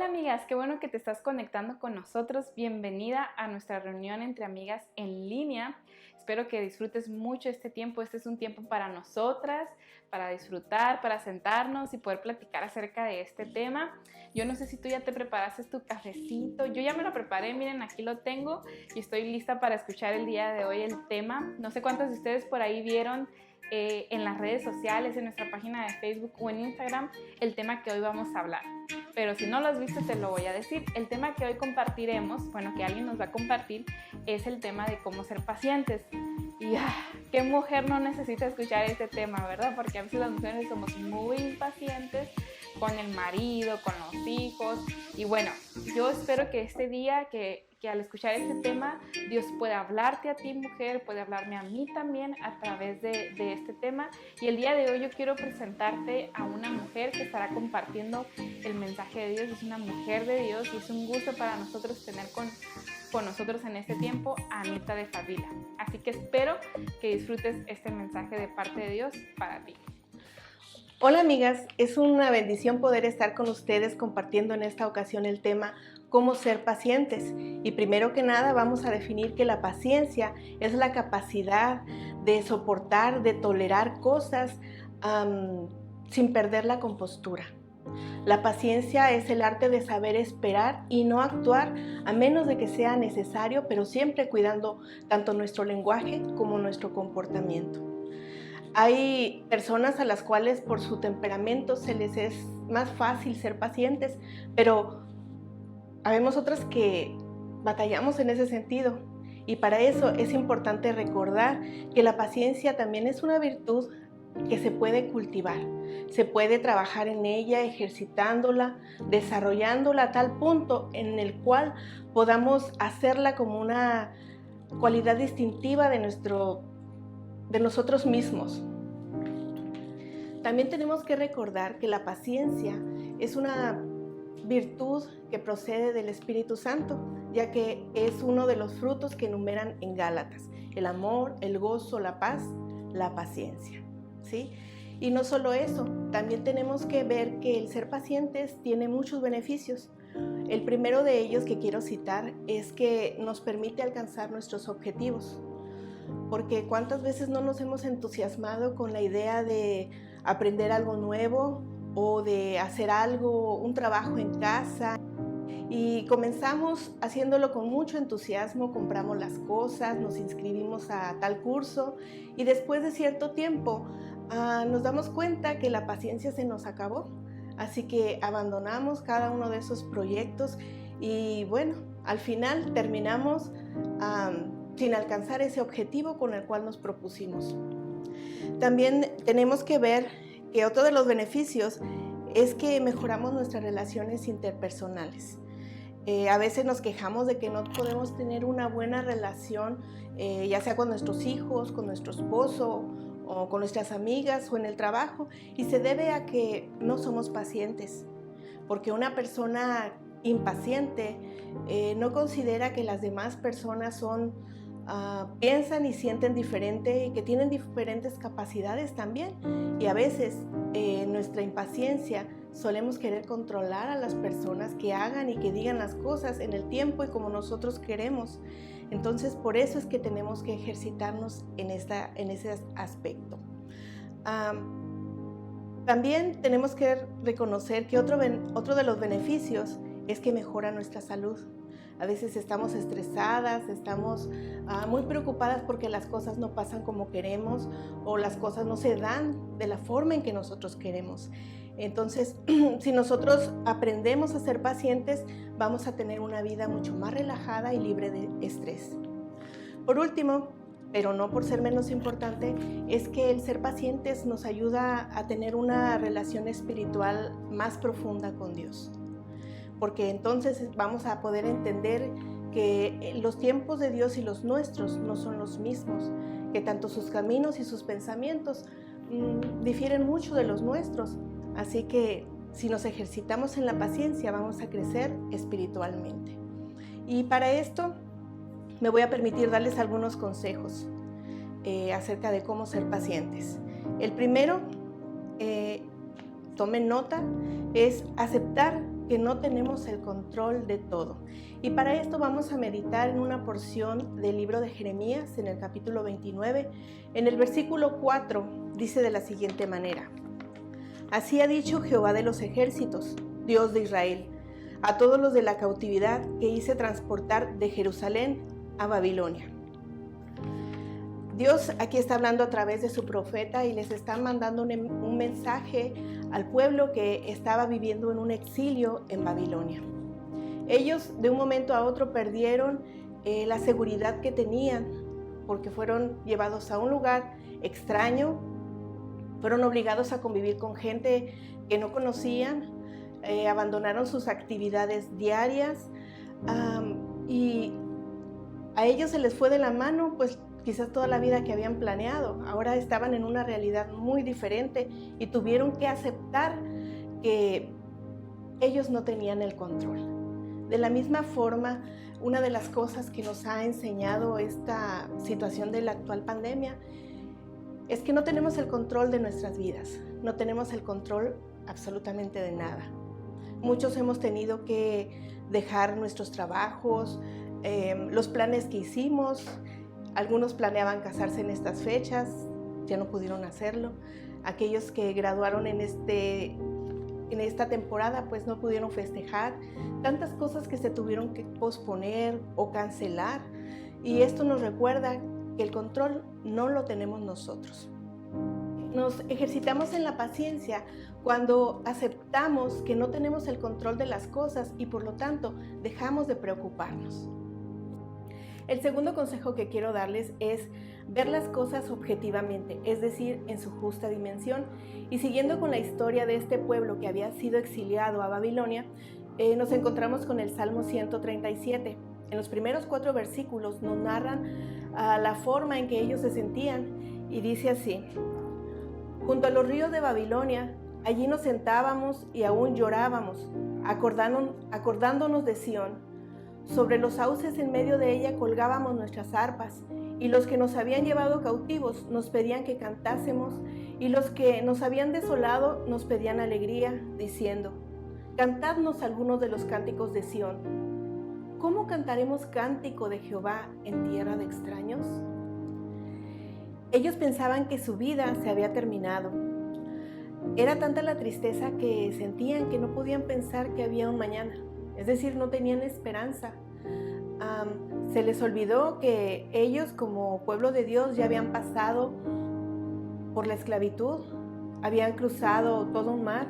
amigas, qué bueno que te estás conectando con nosotros. Bienvenida a nuestra reunión entre amigas en línea. Espero que disfrutes mucho este tiempo. Este es un tiempo para nosotras, para disfrutar, para sentarnos y poder platicar acerca de este tema. Yo no sé si tú ya te preparaste tu cafecito. Yo ya me lo preparé, miren, aquí lo tengo y estoy lista para escuchar el día de hoy el tema. No sé cuántas de ustedes por ahí vieron en las redes sociales, en nuestra página de Facebook o en Instagram, el tema que hoy vamos a hablar. Pero si no lo has visto, te lo voy a decir. El tema que hoy compartiremos, bueno, que alguien nos va a compartir, es el tema de cómo ser pacientes. Y qué mujer no necesita escuchar este tema, ¿verdad? Porque a veces las mujeres somos muy impacientes con el marido, con los hijos. Y bueno, yo espero que este día, que al escuchar este tema, Dios pueda hablarte a ti, mujer, puede hablarme a mí también a través de este tema. Y el día de hoy yo quiero presentarte a una mujer que estará compartiendo el mensaje de Dios. Es una mujer de Dios y es un gusto para nosotros tener con nosotros en este tiempo a Anita de Favila. Así que espero que disfrutes este mensaje de parte de Dios para ti. Hola amigas, es una bendición poder estar con ustedes compartiendo en esta ocasión el tema cómo ser pacientes. Y primero que nada vamos a definir que la paciencia es la capacidad de soportar, de tolerar cosas sin perder la compostura. La paciencia es el arte de saber esperar y no actuar a menos de que sea necesario, pero siempre cuidando tanto nuestro lenguaje como nuestro comportamiento. Hay personas a las cuales por su temperamento se les es más fácil ser pacientes, pero habemos otras que batallamos en ese sentido. Y para eso es importante recordar que la paciencia también es una virtud que se puede cultivar. Se puede trabajar en ella, ejercitándola, desarrollándola a tal punto en el cual podamos hacerla como una cualidad distintiva de nosotros mismos. También tenemos que recordar que la paciencia es una virtud que procede del Espíritu Santo, ya que es uno de los frutos que enumeran en Gálatas: el amor, el gozo, la paz, la paciencia, ¿sí? Y no solo eso, también tenemos que ver que el ser pacientes tiene muchos beneficios. El primero de ellos que quiero citar es que nos permite alcanzar nuestros objetivos. Porque cuántas veces no nos hemos entusiasmado con la idea de aprender algo nuevo o de hacer algo, un trabajo en casa, y comenzamos haciéndolo con mucho entusiasmo, compramos las cosas, nos inscribimos a tal curso y después de cierto tiempo nos damos cuenta que la paciencia se nos acabó, así que abandonamos cada uno de esos proyectos y bueno, al final terminamos sin alcanzar ese objetivo con el cual nos propusimos. También tenemos que ver que otro de los beneficios es que mejoramos nuestras relaciones interpersonales. A veces nos quejamos de que no podemos tener una buena relación, ya sea con nuestros hijos, con nuestro esposo, o con nuestras amigas o en el trabajo, y se debe a que no somos pacientes, porque una persona impaciente no considera que las demás personas piensan y sienten diferente y que tienen diferentes capacidades también, y a veces en nuestra impaciencia solemos querer controlar a las personas que hagan y que digan las cosas en el tiempo y como nosotros queremos. Entonces por eso es que tenemos que ejercitarnos en ese aspecto. También tenemos que reconocer que otro de los beneficios es que mejora nuestra salud. A veces estamos estresadas, estamos muy preocupadas porque las cosas no pasan como queremos o las cosas no se dan de la forma en que nosotros queremos. Entonces, si nosotros aprendemos a ser pacientes, vamos a tener una vida mucho más relajada y libre de estrés. Por último, pero no por ser menos importante, es que el ser pacientes nos ayuda a tener una relación espiritual más profunda con Dios. Porque entonces vamos a poder entender que los tiempos de Dios y los nuestros no son los mismos, que tanto sus caminos y sus pensamientos difieren mucho de los nuestros. Así que si nos ejercitamos en la paciencia, vamos a crecer espiritualmente. Y para esto me voy a permitir darles algunos consejos acerca de cómo ser pacientes. El primero, tomen nota, es aceptar que no tenemos el control de todo. Y para esto vamos a meditar en una porción del libro de Jeremías, en el capítulo 29. En el versículo 4 dice de la siguiente manera: Así ha dicho Jehová de los ejércitos, Dios de Israel, a todos los de la cautividad que hice transportar de Jerusalén a Babilonia. Dios aquí está hablando a través de su profeta y les está mandando un mensaje al pueblo que estaba viviendo en un exilio en Babilonia. Ellos de un momento a otro perdieron la seguridad que tenían porque fueron llevados a un lugar extraño, fueron obligados a convivir con gente que no conocían, abandonaron sus actividades diarias y a ellos se les fue de la mano pues quizás toda la vida que habían planeado. Ahora estaban en una realidad muy diferente y tuvieron que aceptar que ellos no tenían el control. De la misma forma, una de las cosas que nos ha enseñado esta situación de la actual pandemia es que no tenemos el control de nuestras vidas, no tenemos el control absolutamente de nada. Muchos hemos tenido que dejar nuestros trabajos, los planes que hicimos. Algunos planeaban casarse en estas fechas, ya no pudieron hacerlo. Aquellos que graduaron en esta temporada pues no pudieron festejar. Tantas cosas que se tuvieron que posponer o cancelar. Y esto nos recuerda que el control no lo tenemos nosotros. Nos ejercitamos en la paciencia cuando aceptamos que no tenemos el control de las cosas y por lo tanto dejamos de preocuparnos. El segundo consejo que quiero darles es ver las cosas objetivamente, es decir, en su justa dimensión. Y siguiendo con la historia de este pueblo que había sido exiliado a Babilonia, nos encontramos con el Salmo 137. En los primeros 4 versículos nos narran la forma en que ellos se sentían y dice así: Junto a los ríos de Babilonia, allí nos sentábamos y aún llorábamos, acordándonos de Sión. Sobre los sauces en medio de ella colgábamos nuestras arpas, y los que nos habían llevado cautivos nos pedían que cantásemos, y los que nos habían desolado nos pedían alegría, diciendo: Cantadnos algunos de los cánticos de Sión. ¿Cómo cantaremos cántico de Jehová en tierra de extraños? Ellos pensaban que su vida se había terminado. Era tanta la tristeza que sentían que no podían pensar que había un mañana. Es decir, no tenían esperanza. Se les olvidó que ellos como pueblo de Dios ya habían pasado por la esclavitud, habían cruzado todo un mar,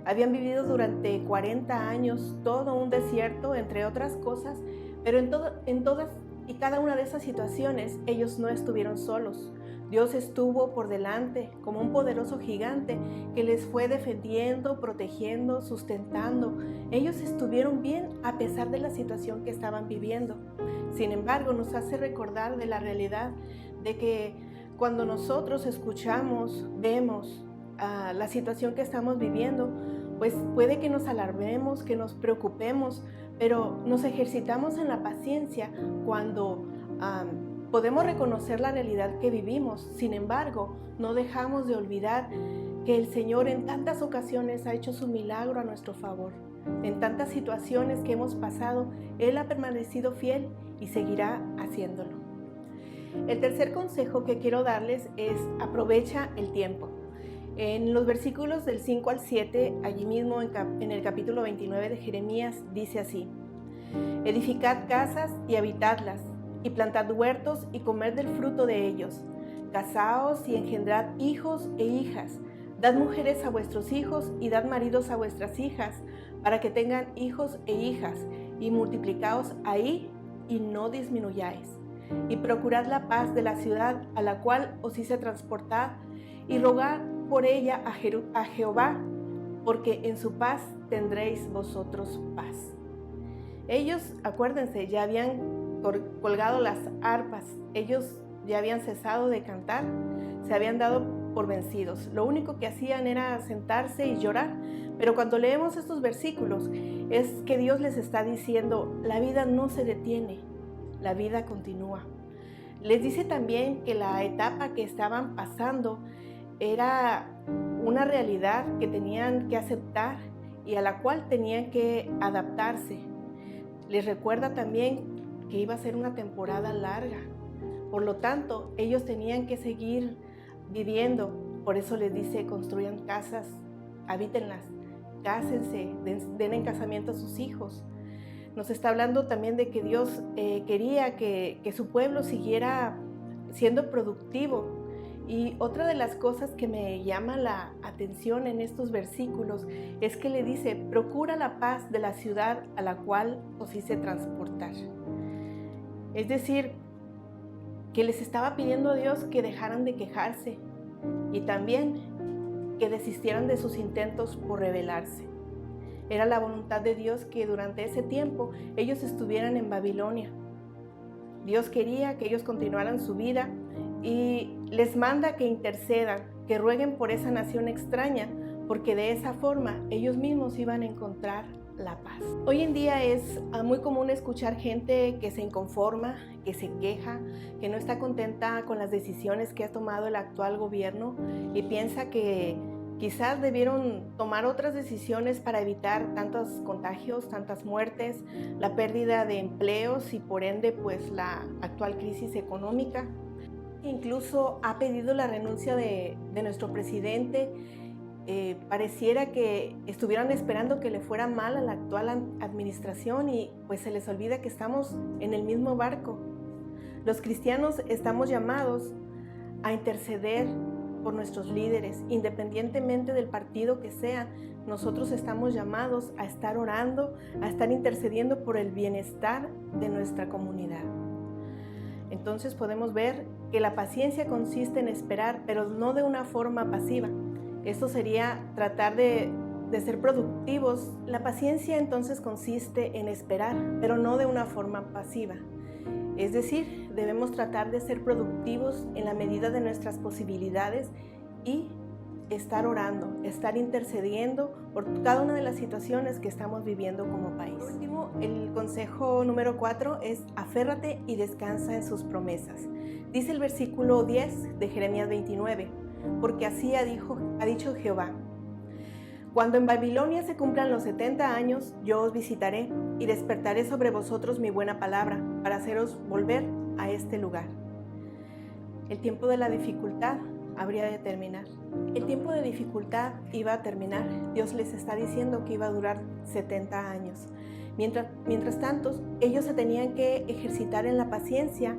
habían vivido durante 40 años todo un desierto, entre otras cosas, pero en todas y cada una de esas situaciones ellos no estuvieron solos. Dios estuvo por delante como un poderoso gigante que les fue defendiendo, protegiendo, sustentando. Ellos estuvieron bien a pesar de la situación que estaban viviendo. Sin embargo, nos hace recordar de la realidad de que cuando nosotros escuchamos, vemos la situación que estamos viviendo, pues puede que nos alarmemos, que nos preocupemos, pero nos ejercitamos en la paciencia cuando podemos reconocer la realidad que vivimos. Sin embargo, no dejamos de olvidar que el Señor en tantas ocasiones ha hecho su milagro a nuestro favor. En tantas situaciones que hemos pasado, Él ha permanecido fiel y seguirá haciéndolo. El tercer consejo que quiero darles es: aprovecha el tiempo. En los versículos del 5 al 7, allí mismo en el capítulo 29 de Jeremías, dice así: Edificad casas y habitadlas, y plantad huertos y comed del fruto de ellos. Casaos y engendrad hijos e hijas. Dad mujeres a vuestros hijos y dad maridos a vuestras hijas, para que tengan hijos e hijas, y multiplicaos ahí y no disminuyáis. Y procurad la paz de la ciudad a la cual os hice transportar, y rogad por ella a Jehová, porque en su paz tendréis vosotros paz. Ellos, acuérdense, ya habían colgado las arpas, ellos ya habían cesado de cantar, se habían dado por vencidos. Lo único que hacían era sentarse y llorar. Pero cuando leemos estos versículos, es que Dios les está diciendo: la vida no se detiene, la vida continúa. Les dice también que la etapa que estaban pasando era una realidad que tenían que aceptar y a la cual tenían que adaptarse. Les recuerda también que iba a ser una temporada larga. Por lo tanto, ellos tenían que seguir viviendo. Por eso les dice, construyan casas, habítenlas, cásense, den en casamiento a sus hijos. Nos está hablando también de que Dios quería que su pueblo siguiera siendo productivo. Y otra de las cosas que me llama la atención en estos versículos es que le dice, procura la paz de la ciudad a la cual os hice transportar. Es decir, que les estaba pidiendo a Dios que dejaran de quejarse y también que desistieran de sus intentos por rebelarse. Era la voluntad de Dios que durante ese tiempo ellos estuvieran en Babilonia. Dios quería que ellos continuaran su vida y les manda que intercedan, que rueguen por esa nación extraña, porque de esa forma ellos mismos iban a encontrar la paz. Hoy en día es muy común escuchar gente que se inconforma, que se queja, que no está contenta con las decisiones que ha tomado el actual gobierno y piensa que quizás debieron tomar otras decisiones para evitar tantos contagios, tantas muertes, la pérdida de empleos y por ende pues la actual crisis económica. Incluso ha pedido la renuncia de nuestro presidente. Pareciera que estuvieran esperando que le fuera mal a la actual administración y pues se les olvida que estamos en el mismo barco. Los cristianos estamos llamados a interceder por nuestros líderes, independientemente del partido que sea. Nosotros estamos llamados a estar orando, a estar intercediendo por el bienestar de nuestra comunidad. Entonces podemos ver que la paciencia consiste en esperar, pero no de una forma pasiva. Esto sería tratar de ser productivos. La paciencia entonces consiste en esperar, pero no de una forma pasiva. Es decir, debemos tratar de ser productivos en la medida de nuestras posibilidades y estar orando, estar intercediendo por cada una de las situaciones que estamos viviendo como país. Por último, el consejo número 4 es aférrate y descansa en sus promesas. Dice el versículo 10 de Jeremías 29, porque así ha dicho Jehová. Cuando en Babilonia se cumplan los 70 años, yo os visitaré y despertaré sobre vosotros mi buena palabra para haceros volver a este lugar. El tiempo de la dificultad habría de terminar. El tiempo de dificultad iba a terminar. Dios les está diciendo que iba a durar 70 años. Mientras tanto, ellos se tenían que ejercitar en la paciencia,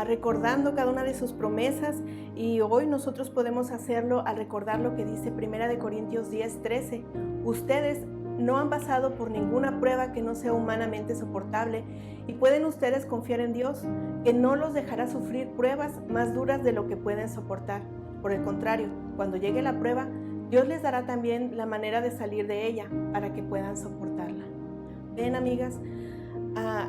recordando cada una de sus promesas, y hoy nosotros podemos hacerlo al recordar lo que dice 1 Corintios 10:13. Ustedes no han pasado por ninguna prueba que no sea humanamente soportable y pueden ustedes confiar en Dios, que no los dejará sufrir pruebas más duras de lo que pueden soportar. Por el contrario, cuando llegue la prueba, Dios les dará también la manera de salir de ella para que puedan soportarla. Ven, amigas,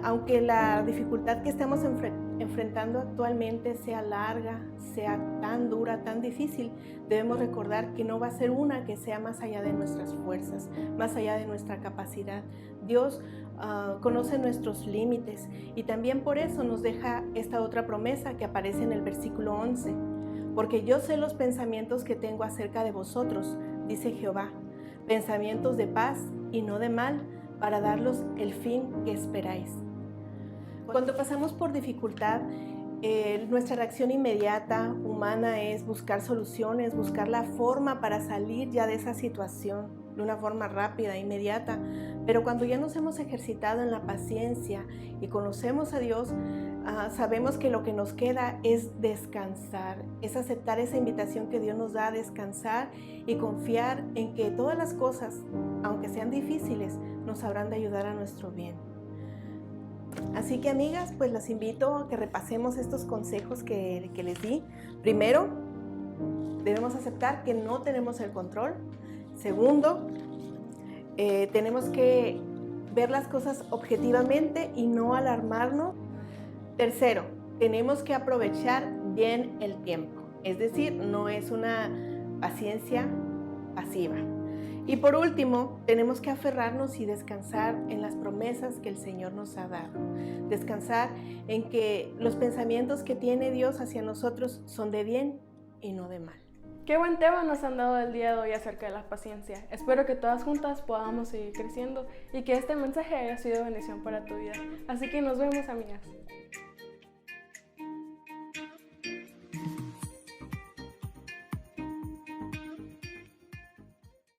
aunque la dificultad que estamos enfrentando actualmente sea larga, sea tan dura, tan difícil, debemos recordar que no va a ser una que sea más allá de nuestras fuerzas, más allá de nuestra capacidad. Dios conoce nuestros límites y también por eso nos deja esta otra promesa que aparece en el versículo 11. Porque yo sé los pensamientos que tengo acerca de vosotros, dice Jehová, pensamientos de paz y no de mal, para darlos el fin que esperáis. Cuando pasamos por dificultad, nuestra reacción inmediata, humana, es buscar soluciones, buscar la forma para salir ya de esa situación, de una forma rápida, inmediata. Pero cuando ya nos hemos ejercitado en la paciencia y conocemos a Dios, sabemos que lo que nos queda es descansar, es aceptar esa invitación que Dios nos da a descansar y confiar en que todas las cosas, aunque sean difíciles, nos habrán de ayudar a nuestro bien. Así que, amigas, pues las invito a que repasemos estos consejos que les di. Primero, debemos aceptar que no tenemos el control. Segundo, tenemos que ver las cosas objetivamente y no alarmarnos. Tercero, tenemos que aprovechar bien el tiempo, es decir, no es una paciencia pasiva. Y por último, tenemos que aferrarnos y descansar en las promesas que el Señor nos ha dado. Descansar en que los pensamientos que tiene Dios hacia nosotros son de bien y no de mal. Qué buen tema nos han dado el día de hoy acerca de la paciencia. Espero que todas juntas podamos seguir creciendo y que este mensaje haya sido bendición para tu vida. Así que nos vemos, amigas.